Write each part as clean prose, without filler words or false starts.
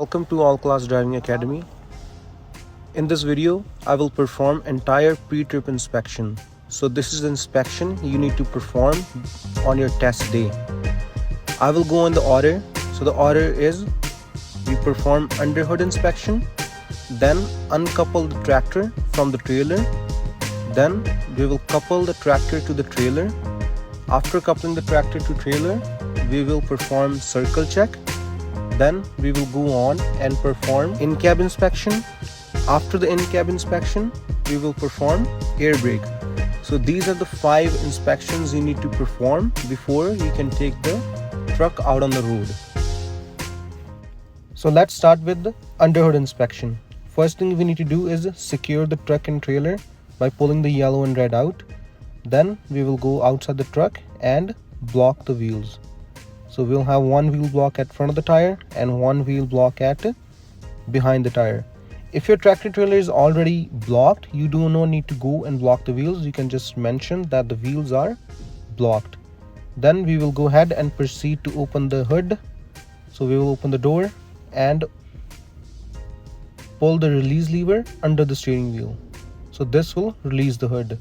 Welcome to All Class Driving Academy. In this video, I will perform entire pre-trip inspection. So this is the inspection you need to perform on your test day. I will go in the order. So the order is we perform underhood inspection, then uncouple the tractor from the trailer, then we will couple the tractor to the trailer. After coupling the tractor to trailer, we will perform circle check. Then we will go on and perform in-cab inspection. After the in-cab inspection, we will perform air brake. So these are the 5 inspections you need to perform before you can take the truck out on the road. So let's start with the underhood inspection. First thing we need to do is secure the truck and trailer by pulling the yellow and red out. Then we will go outside the truck and block the wheels. So we'll have one wheel block at front of the tire and one wheel block at behind the tire. If your tractor trailer is already blocked, you do not need to go and block the wheels. You can just mention that the wheels are blocked. Then we will go ahead and proceed to open the hood. So we will open the door and pull the release lever under the steering wheel. So this will release the hood.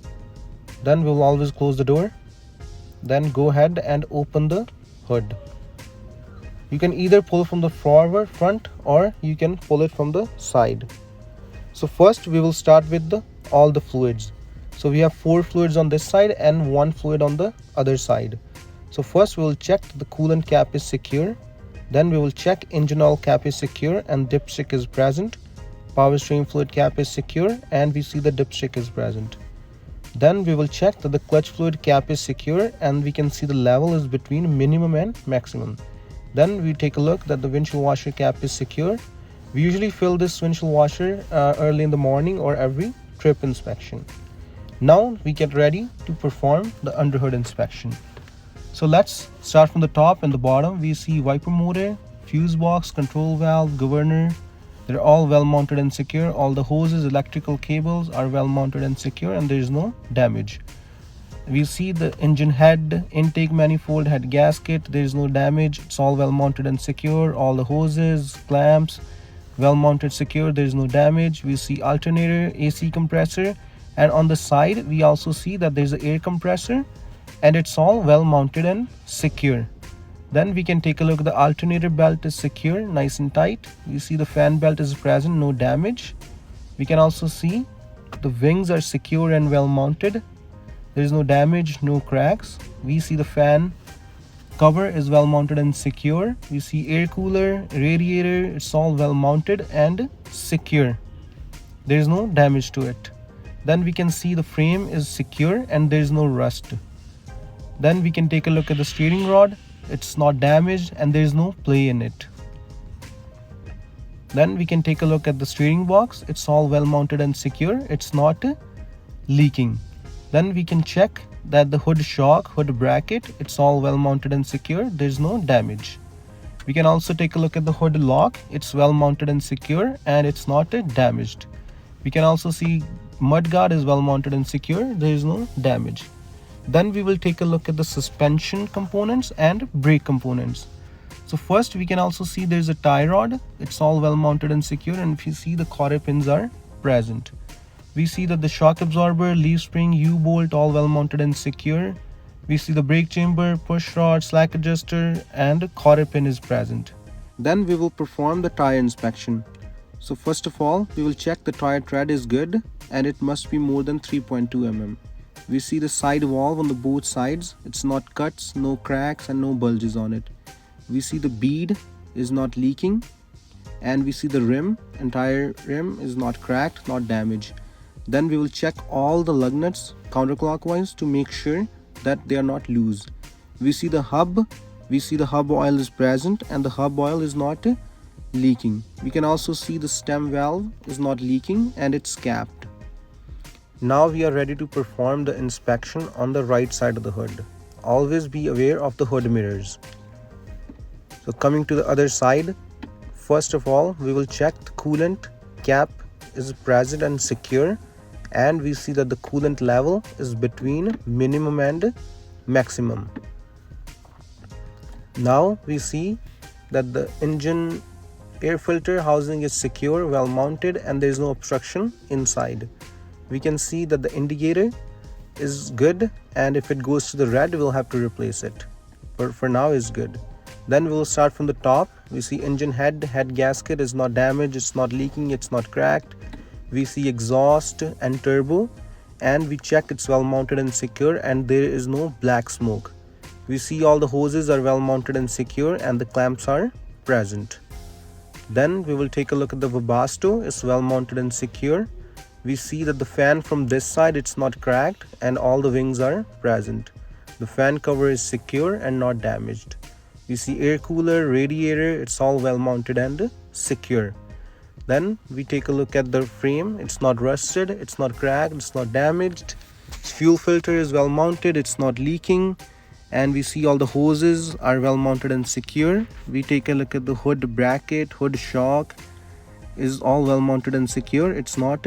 Then we will always close the door. Then go ahead and open the hood. You can either pull from the front or you can pull it from the side. So first we will start with all the fluids. So we have 4 fluids on this side and 1 fluid on the other side. So first we will check the coolant cap is secure. Then we will check engine oil cap is secure and dipstick is present. Power steering fluid cap is secure and we see the dipstick is present. Then we will check that the clutch fluid cap is secure and we can see the level is between minimum and maximum. Then we take a look that the windshield washer cap is secure. We usually fill this windshield washer early in the morning or every trip inspection. Now we get ready to perform the underhood inspection. So let's start from the top and the bottom. We see wiper motor, fuse box, control valve, governor. They're all well mounted and secure. All the hoses, electrical cables are well mounted and secure and there is no damage. We see the engine head, intake manifold, head gasket. There is no damage. It's all well mounted and secure. All the hoses, clamps, well mounted, secure. There is no damage. We see alternator, AC compressor, and on the side we also see that there's an air compressor and it's all well mounted and secure. Then we can take a look. The alternator belt is secure, nice and tight. We see the fan belt is present, no damage. We can also see the wings are secure and well mounted. There is no damage, no cracks. We see the fan cover is well mounted and secure. We see air cooler, radiator, it's all well mounted and secure. There is no damage to it. Then we can see the frame is secure and there is no rust. Then we can take a look at the steering rod. It's not damaged and there is no play in it. Then we can take a look at the steering box. It's all well mounted and secure. It's not leaking. Then we can check that the hood shock, hood bracket, it's all well mounted and secure. There's no damage. We can also take a look at the hood lock. It's well mounted and secure and it's not damaged. We can also see mudguard is well mounted and secure. There is no damage. Then we will take a look at the suspension components and brake components. So first we can also see there's a tie rod. It's all well mounted and secure and if you see the cotter pins are present. We see that the shock absorber, leaf spring, U-bolt all well mounted and secure. We see the brake chamber, push rod, slack adjuster and cotter pin is present. Then we will perform the tire inspection. So first of all we will check the tire tread is good and it must be more than 3.2 mm. We see the side valve on the both sides. It's not cuts, no cracks and no bulges on it. We see the bead is not leaking and we see the rim, entire rim is not cracked, not damaged. Then we will check all the lug nuts counterclockwise to make sure that they are not loose. We see the hub. We see the hub oil is present and the hub oil is not leaking. We can also see the stem valve is not leaking and it's capped. Now we are ready to perform the inspection on the right side of the hood. Always be aware of the hood mirrors. So coming to the other side, first of all we will check the coolant cap is present and secure and we see that the coolant level is between minimum and maximum. Now we see that the engine Air filter housing is secure, well mounted, and there is no obstruction inside. We can see that the indicator is good, and if it goes to the red we'll have to replace it, but for now it's good. Then we'll start from the top. We see engine head gasket is not damaged, it's not leaking, it's not cracked. We see exhaust and turbo, and we check it's well mounted and secure, and there is no black smoke. We see all the hoses are well mounted and secure, and the clamps are present. Then we will take a look at the Webasto. It's well mounted and secure. We see that the fan from this side, it's not cracked, and all the wings are present. The fan cover is secure and not damaged. We see air cooler, radiator, it's all well mounted and secure. Then we take a look at the frame. It's not rusted, it's not cracked, it's not damaged. Its fuel filter is well mounted, it's not leaking, and we see all the hoses are well mounted and secure. We take a look at the hood bracket, hood shock is all well mounted and secure, it's not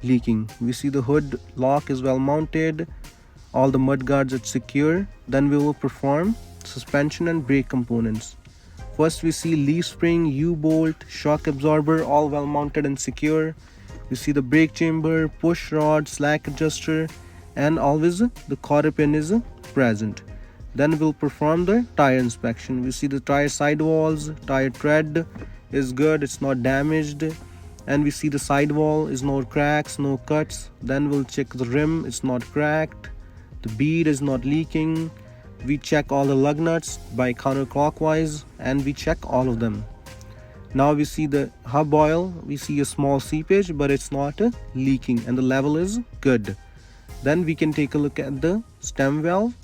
leaking. We see the hood lock is well mounted, all the mud guards are secure. Then we will perform suspension and brake components. First we see leaf spring, U-bolt, shock absorber, all well mounted and secure. We see the brake chamber, push rod, slack adjuster, and always the cotter pin is present. Then we'll perform the tire inspection. We see the tire sidewalls, tire tread is good, it's not damaged, and we see the sidewall is no cracks, no cuts. Then we'll check the rim, it's not cracked, the bead is not leaking. We check all the lug nuts by counterclockwise, and we check all of them. Now we see the hub oil, we see a small seepage, but it's not leaking, and the level is good. Then we can take a look at the stem valve.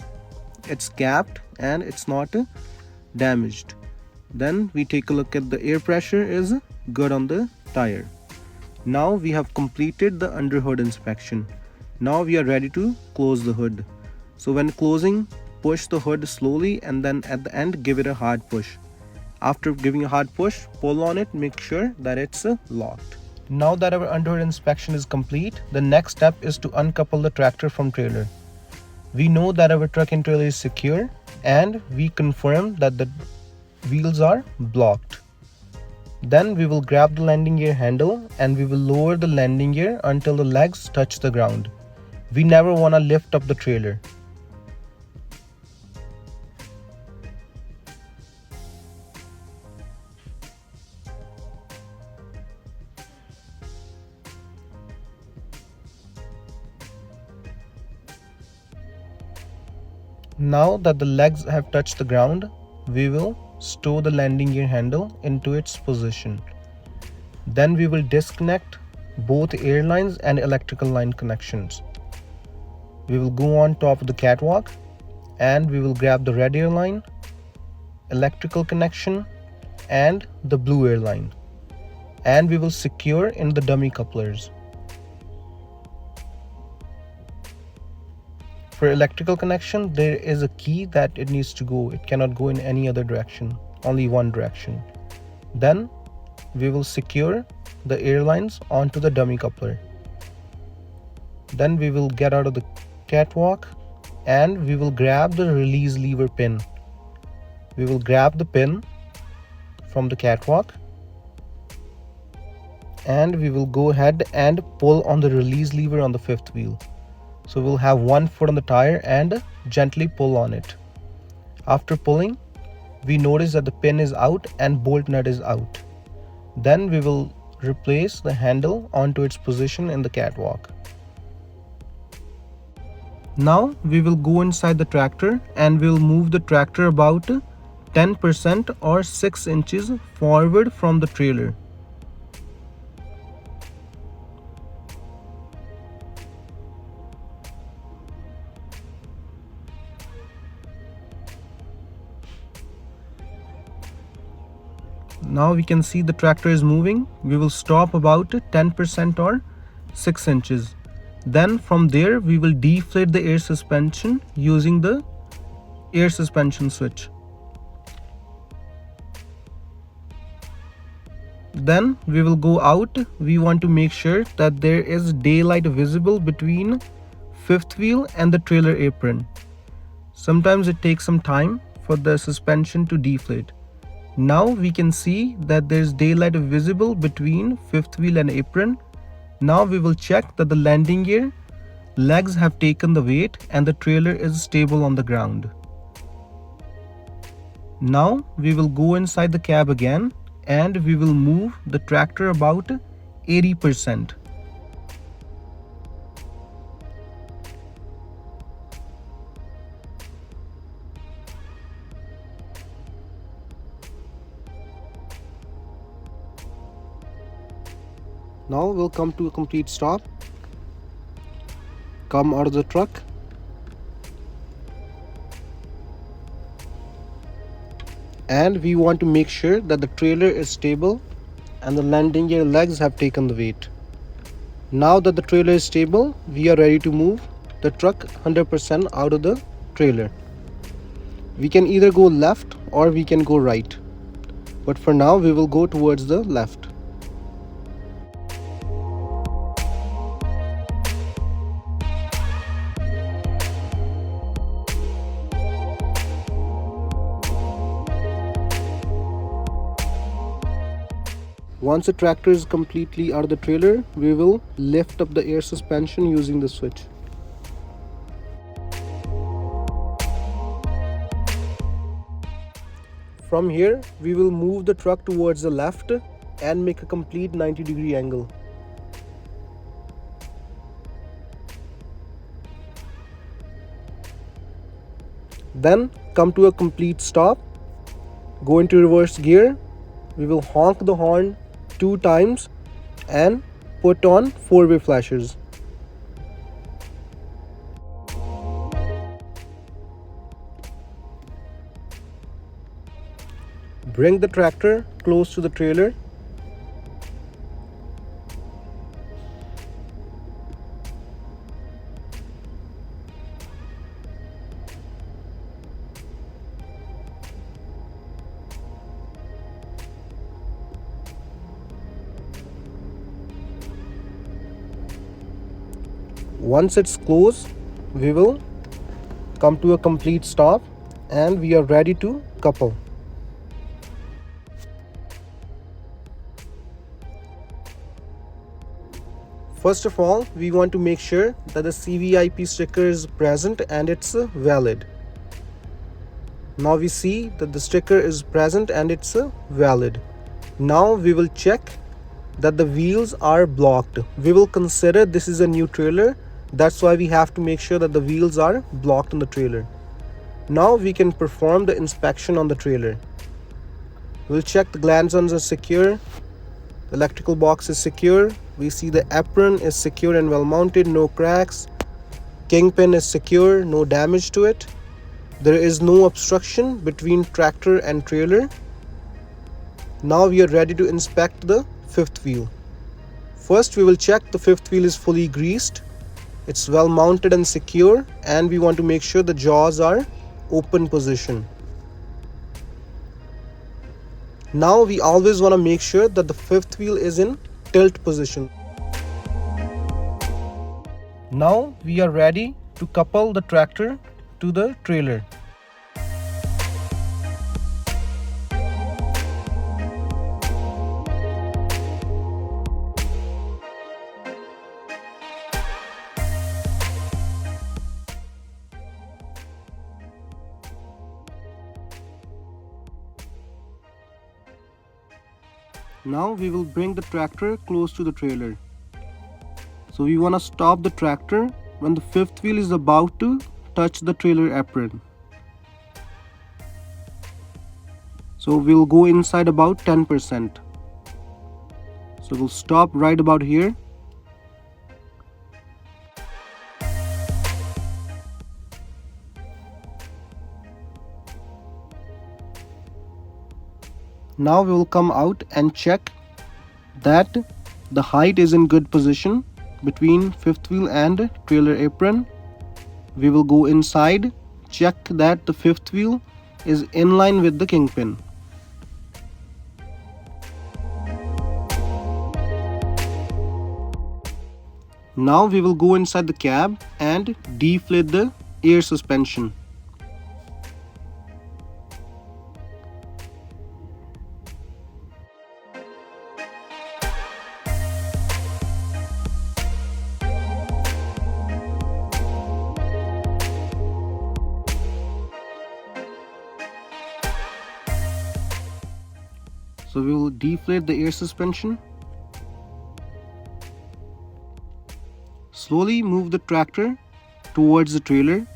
It's capped and it's not damaged. Then we take a look at the air pressure is good on the tire. Now we have completed the underhood inspection. Now we are ready to close the hood. So when closing, push the hood slowly, and then at the end give it a hard push. After giving a hard push, pull on it, make sure that it's locked. Now that our underhood inspection is complete, the next step is to uncouple the tractor from trailer. We know that our truck and trailer is secure, and we confirm that the wheels are blocked. Then we will grab the landing gear handle, and we will lower the landing gear until the legs touch the ground. We never want to lift up the trailer. Now that the legs have touched the ground, we will stow the landing gear handle into its position. Then we will disconnect both air lines and electrical line connections. We will go on top of the catwalk, and we will grab the red air line, electrical connection, and the blue air line, and we will secure in the dummy couplers. For electrical connection, there is a key that it needs to go. It cannot go in any other direction, only one direction. Then we will secure the air lines onto the dummy coupler. Then we will get out of the catwalk, and we will grab the release lever pin. We will grab the pin from the catwalk, and we will go ahead and pull on the release lever on the fifth wheel. So we'll have one foot on the tire and gently pull on it. After pulling, we notice that the pin is out and bolt nut is out. Then we will replace the handle onto its position in the catwalk. Now we will go inside the tractor, and we'll move the tractor about 10% or 6 inches forward from the trailer. Now we can see the tractor is moving. We will stop about 10% or 6 inches. Then from there we will deflate the air suspension using the air suspension switch. Then we will go out. We want to make sure that there is daylight visible between fifth wheel and the trailer apron. Sometimes it takes some time for the suspension to deflate. Now we can see that there is daylight visible between fifth wheel and apron. Now we will check that the landing gear legs have taken the weight and the trailer is stable on the ground. Now we will go inside the cab again and we will move the tractor about 80%. Now we'll come to a complete stop. Come out of the truck. And we want to make sure that the trailer is stable and the landing gear legs have taken the weight. Now that the trailer is stable, we are ready to move the truck 100% out of the trailer. We can either go left or we can go right. But for now, we will go towards the left. Once the tractor is completely out of the trailer, we will lift up the air suspension using the switch. From here, we will move the truck towards the left and make a complete 90-degree angle. Then come to a complete stop. Go into reverse gear. We will honk the horn 2 times and put on 4-way flashers. Bring the tractor close to the trailer. Once it's closed, we will come to a complete stop and we are ready to couple. First of all, we want to make sure that the CVIP sticker is present and it's valid. Now we see that the sticker is present and it's valid. Now we will check that the wheels are blocked. We will consider this is a new trailer. That's why we have to make sure that the wheels are blocked on the trailer. Now we can perform the inspection on the trailer. We'll check the glanzons are secure. The electrical box is secure. We see the apron is secure and well mounted, no cracks. Kingpin is secure, no damage to it. There is no obstruction between tractor and trailer. Now we are ready to inspect the fifth wheel. First we will check the fifth wheel is fully greased. It's well mounted and secure, and we want to make sure the jaws are open position. Now we always want to make sure that the fifth wheel is in tilt position. Now we are ready to couple the tractor to the trailer. Now we will bring the tractor close to the trailer. So we want to stop the tractor when the fifth wheel is about to touch the trailer apron. So we'll go inside about 10%. So we'll stop right about here. Now we will come out and check that the height is in good position between fifth wheel and trailer apron. We will go inside, check that the fifth wheel is in line with the kingpin. Now we will go inside the cab and deflate the air suspension. So we will deflate the air suspension. Slowly move the tractor towards the trailer.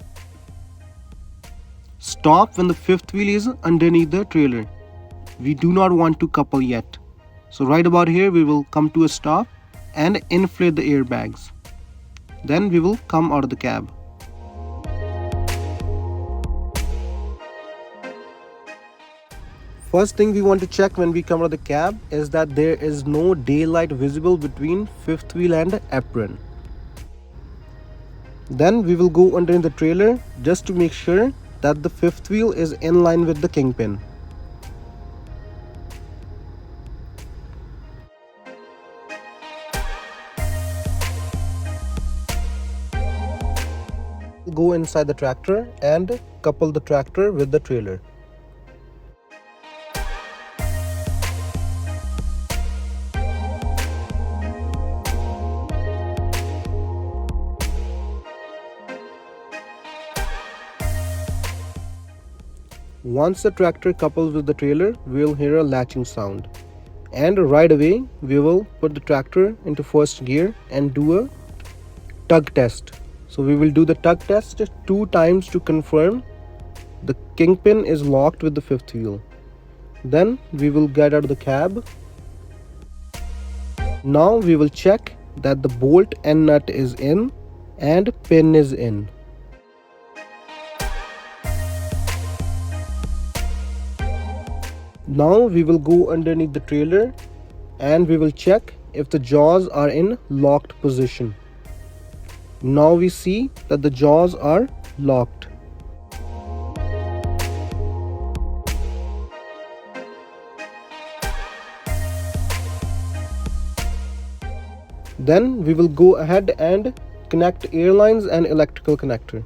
Stop when the fifth wheel is underneath the trailer. We do not want to couple yet. So right about here we will come to a stop and inflate the airbags. Then we will come out of the cab. First thing we want to check when we come out of the cab is that there is no daylight visible between fifth wheel and apron. Then we will go underneath the trailer just to make sure that the fifth wheel is in line with the kingpin. Go inside the tractor and couple the tractor with the trailer. Once the tractor couples with the trailer, we will hear a latching sound. And right away, we will put the tractor into first gear and do a tug test. So we will do the tug test 2 times to confirm the kingpin is locked with the fifth wheel. Then we will get out of the cab. Now we will check that the bolt and nut is in and pin is in. Now we will go underneath the trailer and we will check if the jaws are in locked position. Now we see that the jaws are locked. Then we will go ahead and connect airlines and electrical connector.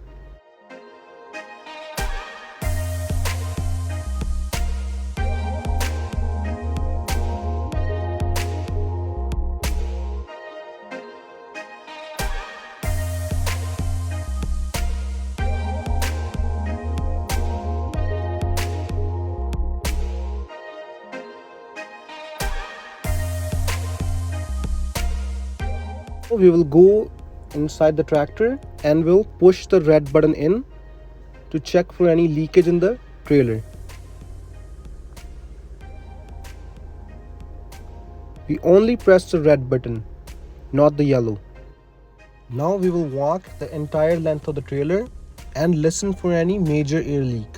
We will go inside the tractor and we'll push the red button in to check for any leakage in the trailer. We only press the red button, not the yellow. Now we will walk the entire length of the trailer and listen for any major air leak.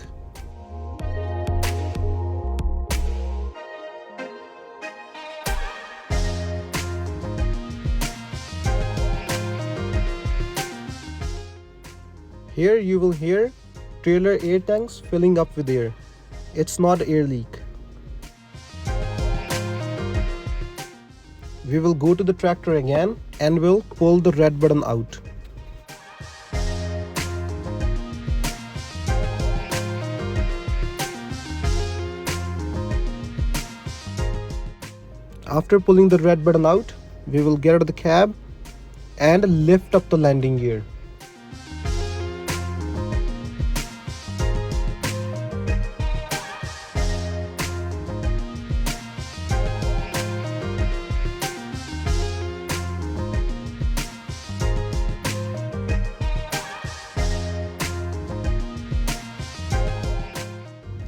Here you will hear trailer air tanks filling up with air. It's not air leak. We will go to the tractor again and we'll pull the red button out. After pulling the red button out, we will get out of the cab and lift up the landing gear.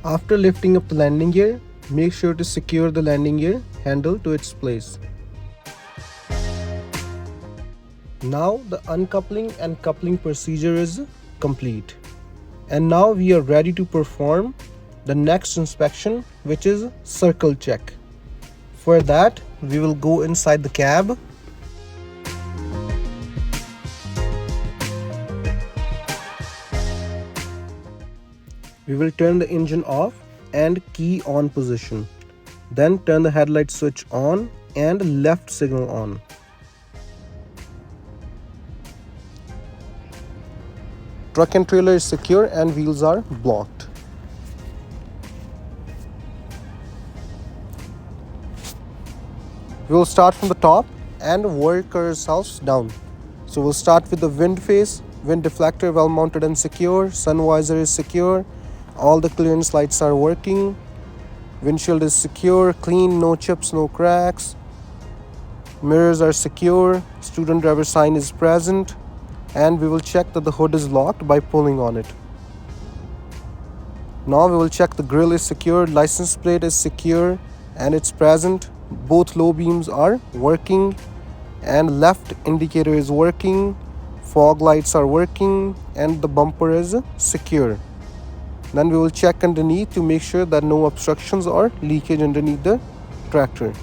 After lifting up the landing gear, make sure to secure the landing gear handle to its place. Now the uncoupling and coupling procedure is complete. And now we are ready to perform the next inspection, which is circle check. For that, we will go inside the cab. We will turn the engine off and key on position. Then turn the headlight switch on and left signal on. Truck and trailer is secure and wheels are blocked. We will start from the top and work ourselves down. So we'll start with the wind face, wind deflector well mounted and secure, sun visor is secure, all the clearance lights are working, Windshield is secure, clean, no chips, no cracks. Mirrors are secure, student driver sign is present, and we will check that the hood is locked by pulling on it. Now we will check the grille is secure, license plate is secure and it's present. Both low beams are working and left indicator is working, fog lights are working, and the bumper is secure. Then we will check underneath to make sure that no obstructions or leakage underneath the tractor.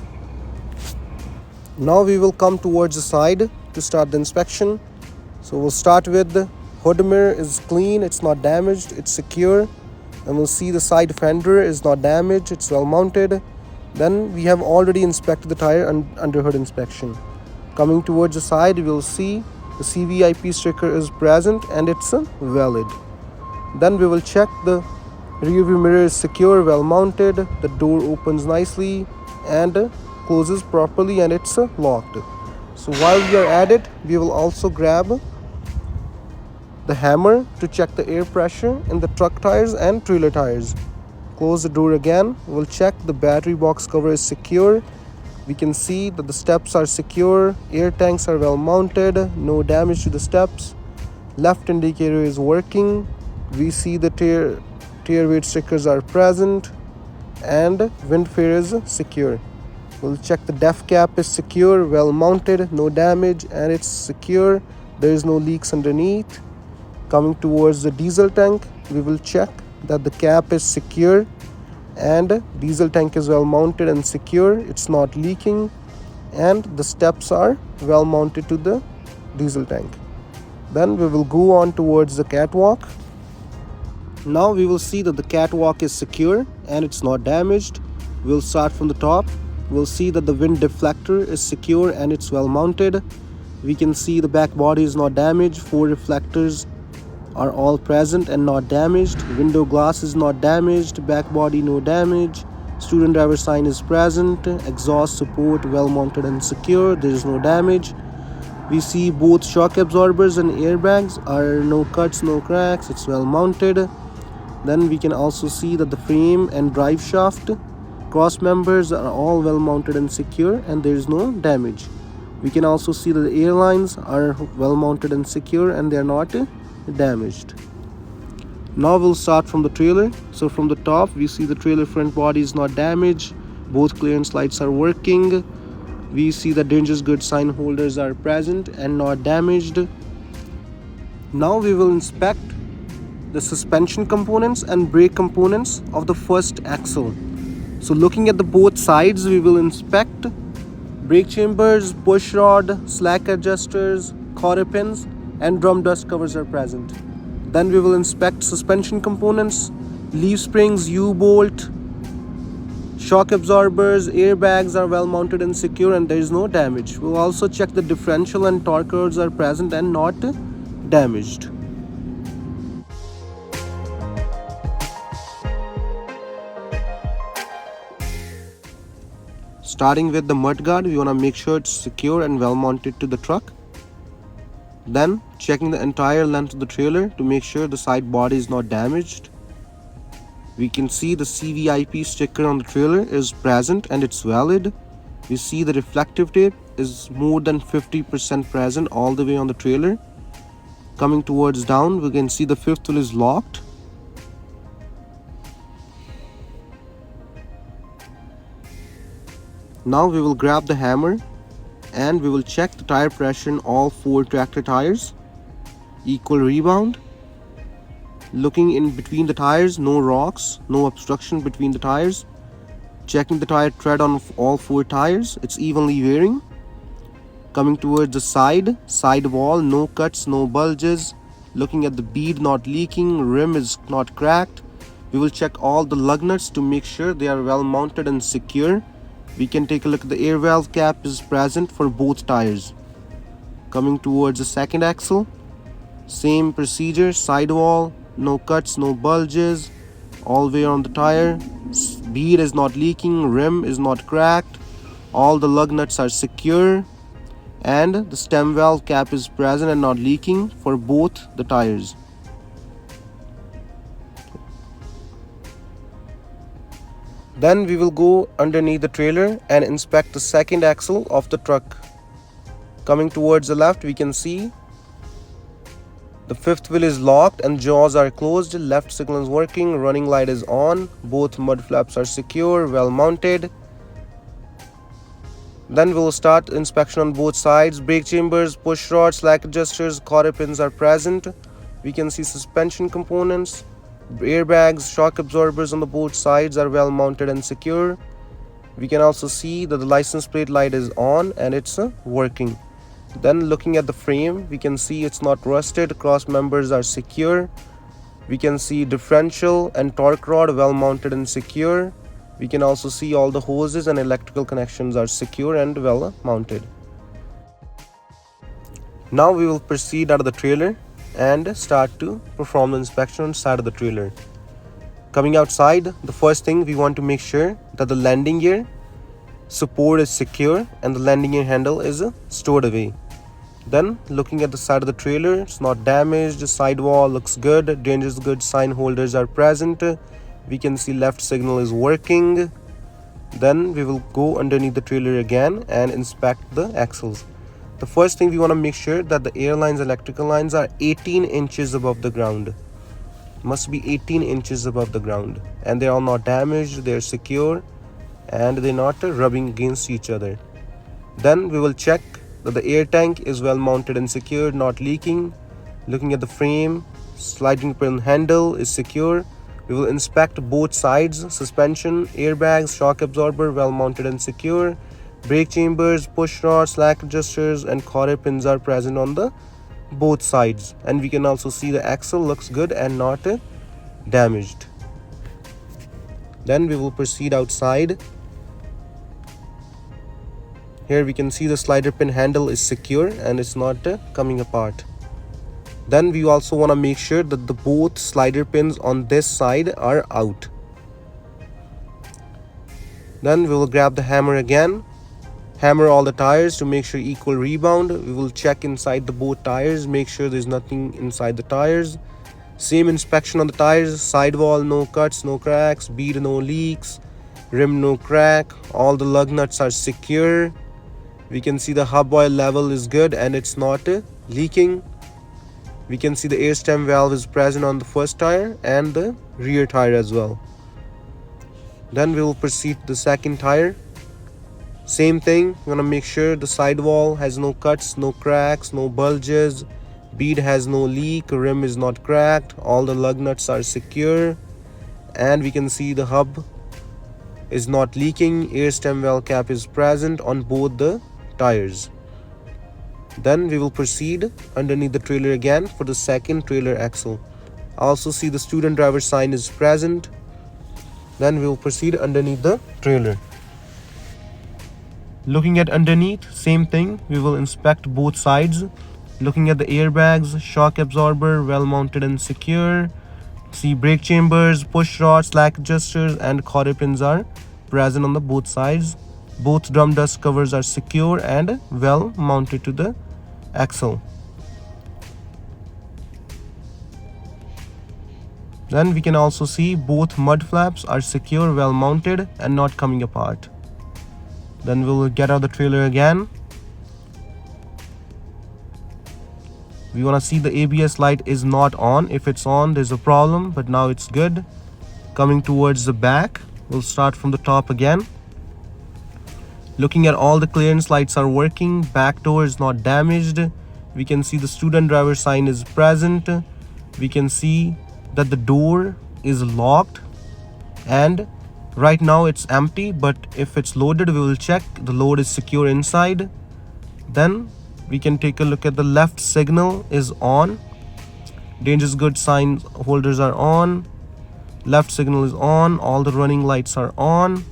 Now we will come towards the side to start the inspection. So we'll start with the hood mirror is clean, it's not damaged, it's secure. And we'll see the side fender is not damaged, it's well mounted. Then we have already inspected the tire under hood inspection. Coming towards the side, we'll see the CVIP sticker is present and it's valid. Then we will check the rear view mirror is secure, well mounted, the door opens nicely and closes properly and it's locked. So while we are at it, we will also grab the hammer to check the air pressure in the truck tires and trailer tires. Close the door again. We'll check the battery box cover is secure. We can see that the steps are secure, air tanks are well mounted, no damage to the steps. Left indicator is working. We see the tear weight stickers are present and wind fare is secure. We'll check the def cap is secure, well mounted, no damage and it's secure. There is no leaks underneath. Coming towards the diesel tank, we will check that the cap is secure and diesel tank is well mounted and secure, it's not leaking, and the steps are well mounted to the diesel tank. Then we will go on towards the catwalk. Now we will see that the catwalk is secure and it's not damaged. We'll start from the top. We'll see that the wind deflector is secure and it's well mounted. We can see the back body is not damaged. 4 reflectors are all present and not damaged. Window glass is not damaged, back body no damage. Student driver sign is present, exhaust support well mounted and secure, there is no damage. We see both shock absorbers and airbags are no cuts, no cracks, it's well mounted. Then we can also see that the frame and drive shaft cross members are all well mounted and secure and there is no damage. We can also see that the airlines are well mounted and secure and they are not damaged. Now we'll start from the trailer. So from the top we see the trailer front body is not damaged, both clearance lights are working. We see the dangerous goods sign holders are present and not damaged. Now we will inspect the suspension components and brake components of the first axle. So looking at the both sides, we will inspect brake chambers, push rod, slack adjusters, cotter pins and drum dust covers are present. Then we will inspect suspension components, leaf springs, U-bolt, shock absorbers, airbags are well mounted and secure and there is no damage. We'll also check the differential and torque rods are present and not damaged. Starting with the mudguard, we want to make sure it's secure and well mounted to the truck. Then checking the entire length of the trailer to make sure the side body is not damaged. We can see the CVIP sticker on the trailer is present and it's valid. We see the reflective tape is more than 50% present all the way on the trailer. Coming towards down, we can see the fifth wheel is locked. Now we will grab the hammer and we will check the tire pressure in all 4 tractor tires. Equal rebound. Looking in between the tires, no rocks, no obstruction between the tires. Checking the tire tread on all 4 tires, it's evenly wearing. Coming towards the side wall, no cuts, no bulges. Looking at the bead, not leaking, rim is not cracked. We will check all the lug nuts to make sure they are well mounted and secure. We can take a look at the air valve cap is present for both tires. Coming towards the second axle, same procedure, sidewall, no cuts, no bulges, all the way on the tire. Bead is not leaking, rim is not cracked, all the lug nuts are secure, and the stem valve cap is present and not leaking for both the tires. Then we will go underneath the trailer and inspect the second axle of the truck. Coming towards the left, we can see the fifth wheel is locked and jaws are closed. Left signal is working, running light is on, both mud flaps are secure, well mounted. Then we'll start inspection on both sides. Brake chambers, push rods, slack adjusters, cotter pins are present. We can see suspension components, airbags, shock absorbers on the both sides are well mounted and secure. We can also see that the license plate light is on and it's working. Then looking at the frame, we can see it's not rusted, cross members are secure. We can see differential and torque rod well mounted and secure. We can also see all the hoses and electrical connections are secure and well mounted. Now we will proceed out of the trailer and start to perform the inspection on side of the trailer. Coming outside, the first thing we want to make sure that the landing gear support is secure and the landing gear handle is stored away. Then looking at the side of the trailer, it's not damaged, the sidewall looks good, dangerous goods sign holders are present. We can see left signal is working. Then we will go underneath the trailer again and inspect the axles. The first thing we want to make sure that the air lines, electrical lines are 18 inches above the ground. Must be 18 inches above the ground, and they are not damaged, they are secure and they're not rubbing against each other. Then we will check that the air tank is well mounted and secured, not leaking. Looking at the frame, sliding pin handle is secure. We will inspect both sides, suspension, airbags, shock absorber well mounted and secure. Brake chambers, push rods, slack adjusters and cotter pins are present on the both sides, and we can also see the axle looks good and not damaged. Then we will proceed outside. Here we can see the slider pin handle is secure and it's not coming apart. Then we also want to make sure that the both slider pins on this side are out. Then we will grab the hammer again, hammer all the tires to make sure equal rebound. We will check inside the both tires, make sure there's nothing inside the tires. Same inspection on the tires, sidewall no cuts, no cracks, bead no leaks, rim no crack, all the lug nuts are secure. We can see the hub oil level is good and it's not leaking. We can see the air stem valve is present on the first tire and the rear tire as well. Then we will proceed to the second tire. Same thing, we want to make sure the sidewall has no cuts, no cracks, no bulges, bead has no leak, rim is not cracked, all the lug nuts are secure, and we can see the hub is not leaking, air stem valve cap is present on both the tires. Then we will proceed underneath the trailer again for the second trailer axle. Also see the student driver sign is present. Then we will proceed underneath the trailer. Looking at underneath, same thing, we will inspect both sides. Looking at the airbags, shock absorber well mounted and secure. See brake chambers, push rods, slack adjusters and cotter pins are present on the both sides. Both drum dust covers are secure and well mounted to the axle. Then we can also see both mud flaps are secure, well mounted and not coming apart. Then we'll get out the trailer again. We want to see the ABS light is not on. If it's on, there's a problem, but now it's good. Coming towards the back, we'll start from the top again. Looking at all the clearance lights are working, back door is not damaged. We can see the student driver sign is present. We can see that the door is locked and right now it's empty, but if it's loaded we will check the load is secure inside. Then we can take a look at the left signal is on, dangerous goods sign holders are on, left signal is on, all the running lights are on.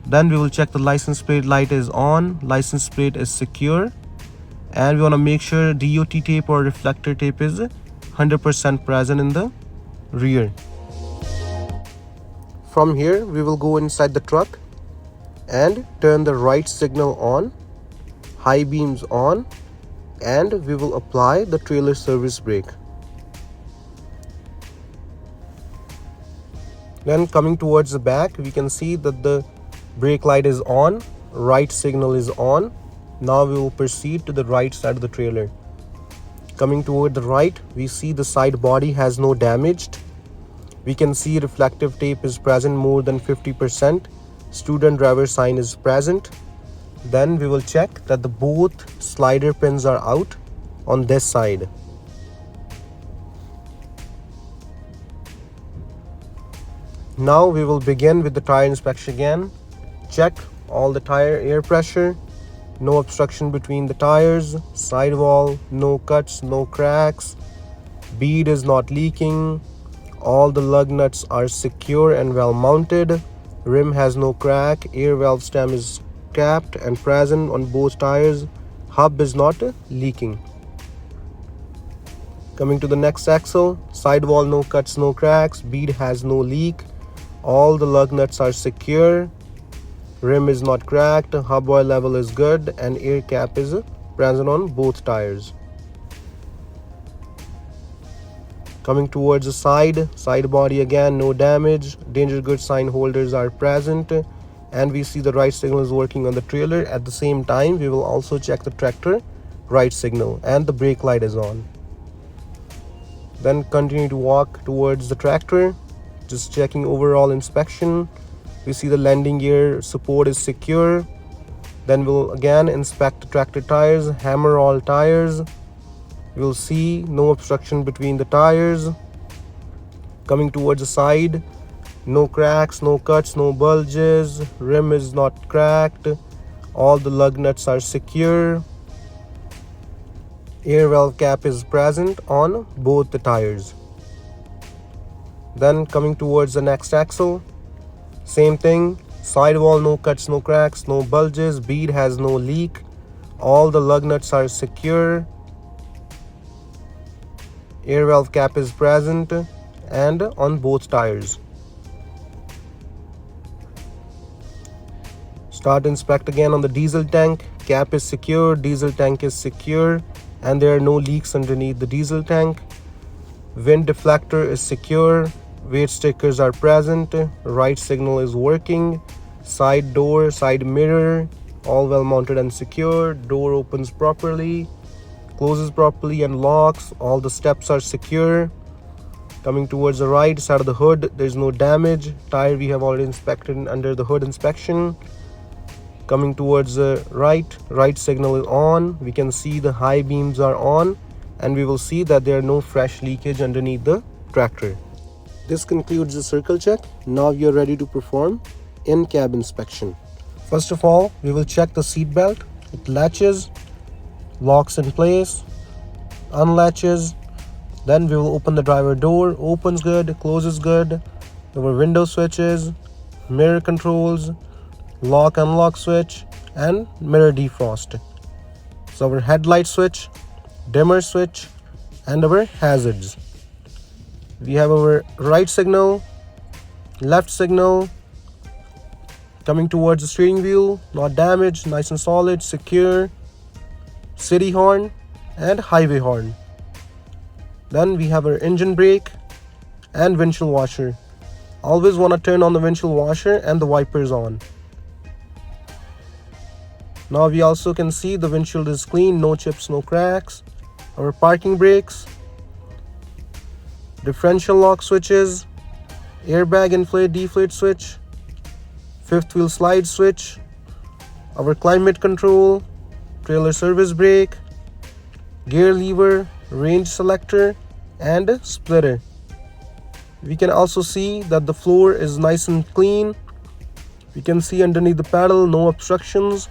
Then we will check the license plate light is on, license plate is secure, and we want to make sure DOT tape or reflector tape is 100% present in the rear. From here we will go inside the truck and turn the right signal on, high beams on, and we will apply the trailer service brake. Then coming towards the back, we can see that the brake light is on, right signal is on. Now we will proceed to the right side of the trailer. Coming toward the right, we see the side body has no damage. We can see reflective tape is present more than 50%. Student driver sign is present. Then we will check that the both slider pins are out on this side. Now we will begin with the tire inspection again. Check all the tire air pressure, no obstruction between the tires, sidewall, no cuts, no cracks, bead is not leaking, all the lug nuts are secure and well mounted, rim has no crack, air valve stem is capped and present on both tires, hub is not leaking. Coming to the next axle, sidewall no cuts, no cracks, bead has no leak, all the lug nuts are secure, rim is not cracked, hub oil level is good, and air cap is present on both tires. Coming towards the side body again, no damage, danger goods sign holders are present, and we see the right signal is working on the trailer. At the same time, we will also check the tractor right signal and the brake light is on. Then continue to walk towards the tractor, just checking overall inspection. We see the landing gear support is secure. Then we'll again inspect the tractor tires, hammer all tires. You'll see no obstruction between the tires. Coming towards the side, no cracks, no cuts, no bulges, rim is not cracked, all the lug nuts are secure, air valve cap is present on both the tires. Then coming towards the next axle, same thing, sidewall no cuts, no cracks, no bulges, bead has no leak, all the lug nuts are secure, air valve cap is present and on both tires. Start inspect again on the diesel tank, cap is secure, diesel tank is secure, and there are no leaks underneath the diesel tank. Wind deflector is secure, weight stickers are present, right signal is working, side door, side mirror, all well mounted and secure, door opens properly, closes properly and locks, all the steps are secure. Coming towards the right side of the hood, there is no damage, tire we have already inspected under the hood inspection. Coming towards the right signal is on, we can see the high beams are on, and we will see that there are no fresh leakage underneath the tractor. This concludes the circle check. Now we are ready to perform in-cab inspection. First of all, we will check the seat belt. It latches, locks in place, unlatches. Then we will open the driver door, opens good, closes good. Our window switches, mirror controls, lock unlock switch, and mirror defrost. So our headlight switch, dimmer switch, and our hazards. We have our right signal, left signal. Coming towards the steering wheel, not damaged, nice and solid, secure, city horn and highway horn. Then we have our engine brake and windshield washer. Always want to turn on the windshield washer and the wipers on. Now we also can see the windshield is clean, no chips, no cracks. Our parking brakes, differential lock switches, airbag inflate deflate switch, fifth wheel slide switch, our climate control, trailer service brake, gear lever, range selector, and splitter. We can also see that the floor is nice and clean. We can see underneath the pedal no obstructions.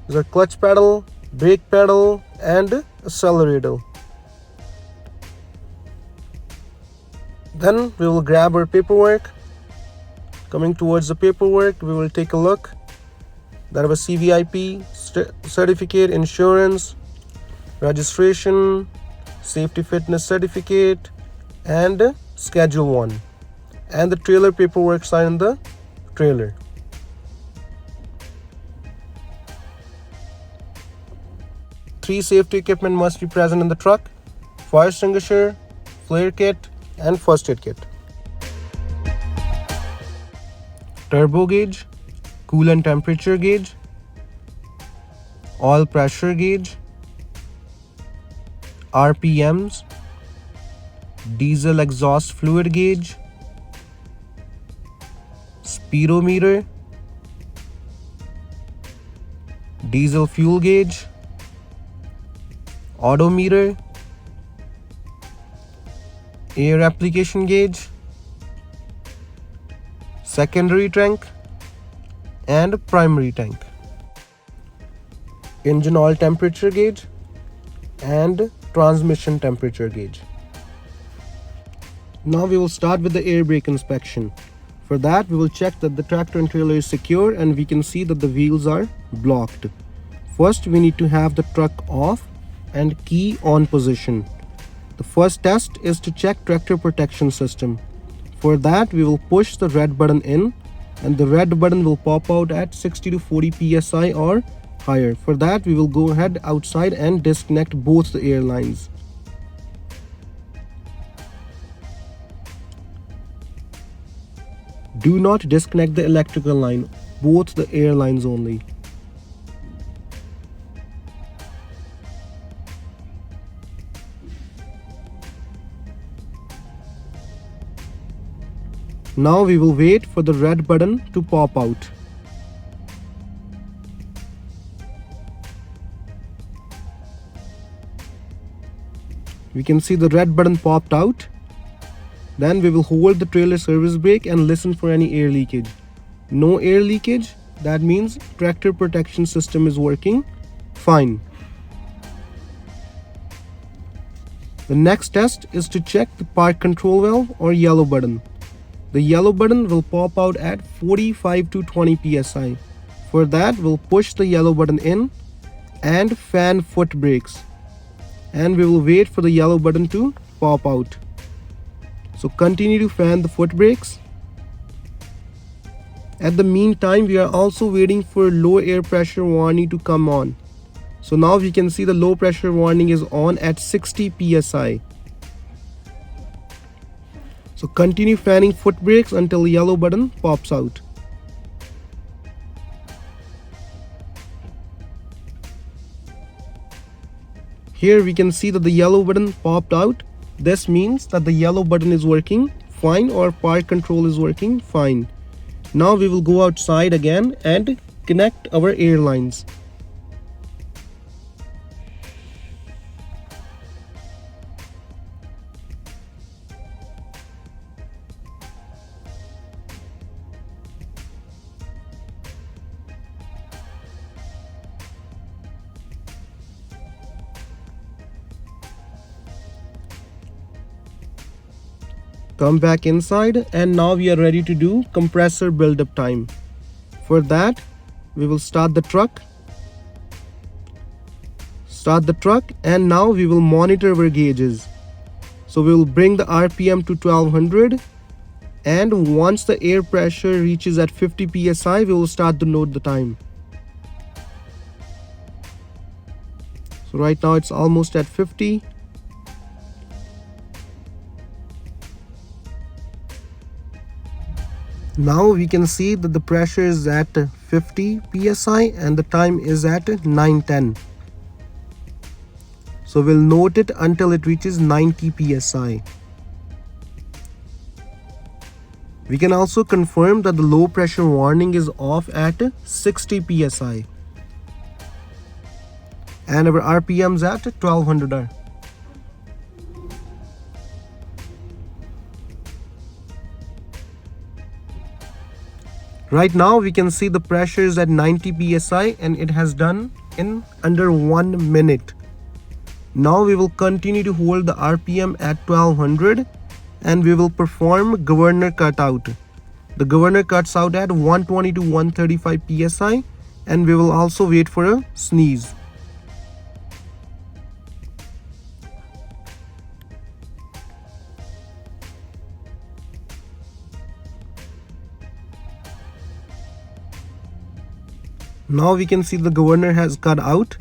There's a clutch pedal, brake pedal, and accelerator. Then we will grab our paperwork. Coming towards the paperwork, we will take a look. That of a CVIP, certificate, insurance, registration, safety fitness certificate, and schedule 1. And the trailer paperwork signed in the trailer. Three safety equipment must be present in the truck: fire extinguisher, flare kit, and first aid kit. turbo gauge, coolant temperature gauge, oil pressure gauge, RPMs, diesel exhaust fluid gauge, speedometer, diesel fuel gauge, odometer, air application gauge, secondary tank, and primary tank, engine oil temperature gauge, and transmission temperature gauge. Now we will start with the air brake inspection. For that, we will check that the tractor and trailer is secure and we can see that the wheels are blocked. First, we need to have the truck off and key on position. The first test is to check tractor protection system. For that, we will push the red button in and the red button will pop out at 60 to 40 psi or higher. For that, we will go ahead outside and disconnect both the air lines. Do not disconnect the electrical line, both the air lines only. Now we will wait for the red button to pop out. We can see the red button popped out. Then we will hold the trailer service brake and listen for any air leakage. No air leakage, that means tractor protection system is working fine. The next test is to check the park control valve or yellow button. The yellow button will pop out at 45 to 20 psi. For that, we'll push the yellow button in and fan foot brakes. And we will wait for the yellow button to pop out. So continue to fan the foot brakes. At the meantime, we are also waiting for low air pressure warning to come on. So now we can see the low pressure warning is on at 60 psi. So continue fanning foot brakes until the yellow button pops out. Here we can see that the yellow button popped out. This means that the yellow button is working fine or park control is working fine. Now we will go outside again and connect our air lines. Come back inside and now we are ready to do compressor buildup time. For that, we will start the truck and now we will monitor our gauges. So we will bring the RPM to 1200 and once the air pressure reaches at 50 psi, we will start to note the time. So right now it's almost at 50. Now we can see that the pressure is at 50 psi and the time is at 9:10. So we'll note it until it reaches 90 psi. We can also confirm that the low pressure warning is off at 60 psi. And our RPMs at 1200 are. Right now we can see the pressure is at 90 psi and it has done in under 1 minute. Now we will continue to hold the RPM at 1200 and we will perform governor cutout. The governor cuts out at 120 to 135 psi and we will also wait for a sneeze. Now we can see the governor has cut out.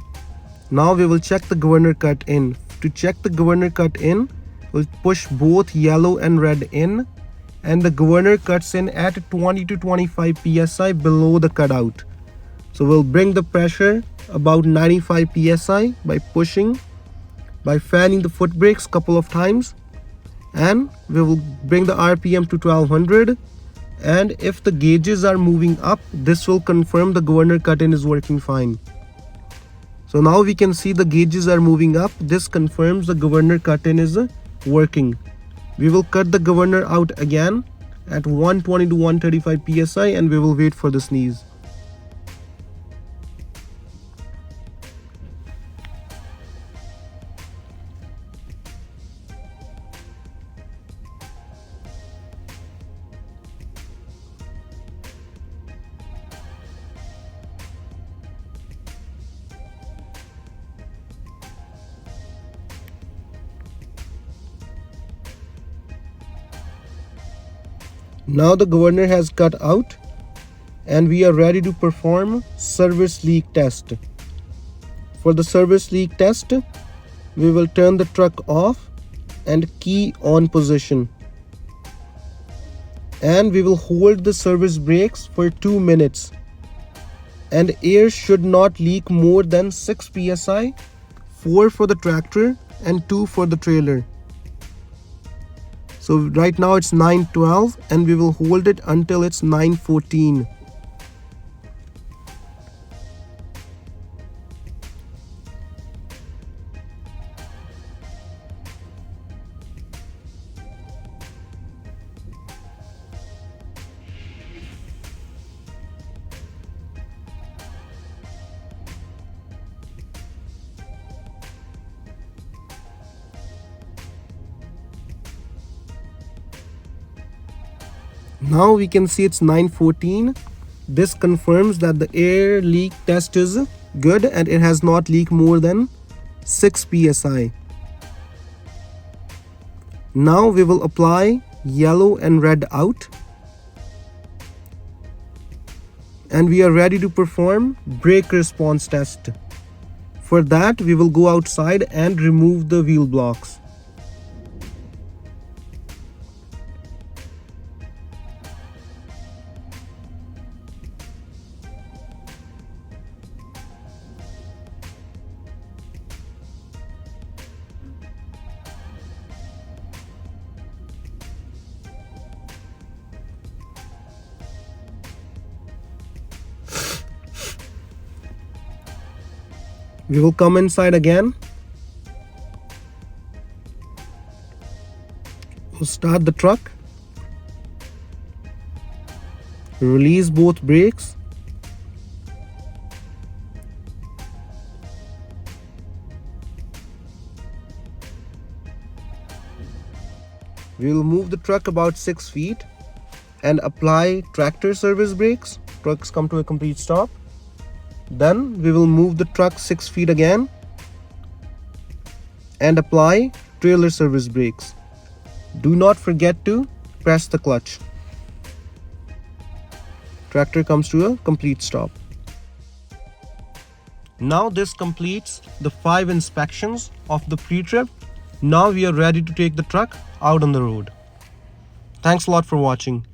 Now we will check the governor cut in. To check the governor cut in, we'll push both yellow and red in and the governor cuts in at 20 to 25 psi below the cutout. So we'll bring the pressure about 95 psi by pushing, by fanning the foot brakes couple of times, and we will bring the RPM to 1200. And if the gauges are moving up, this will confirm the governor cut-in is working fine. So now we can see the gauges are moving up. This confirms the governor cut-in is working. We will cut the governor out again at 120 to 135 psi and we will wait for the sneeze. Now the governor has cut out and we are ready to perform service leak test. For the service leak test, we will turn the truck off and key on position. And we will hold the service brakes for 2 minutes. And air should not leak more than 6 psi, 4 for the tractor and 2 for the trailer. So right now it's 9:12 and we will hold it until it's 9:14. Now we can see it's 9:14. This confirms that the air leak test is good and it has not leaked more than 6 psi. Now we will apply yellow and red out. And we are ready to perform brake response test. For that, we will go outside and remove the wheel blocks. We will come inside again. We'll start the truck. Release both brakes. We will move the truck about 6 feet and apply tractor service brakes. Trucks come to a complete stop. Then we will move the truck 6 feet again and apply trailer service brakes. Do not forget to press the clutch. Tractor comes to a complete stop. Now this completes the 5 inspections of the pre-trip. Now we are ready to take the truck out on the road. Thanks a lot for watching.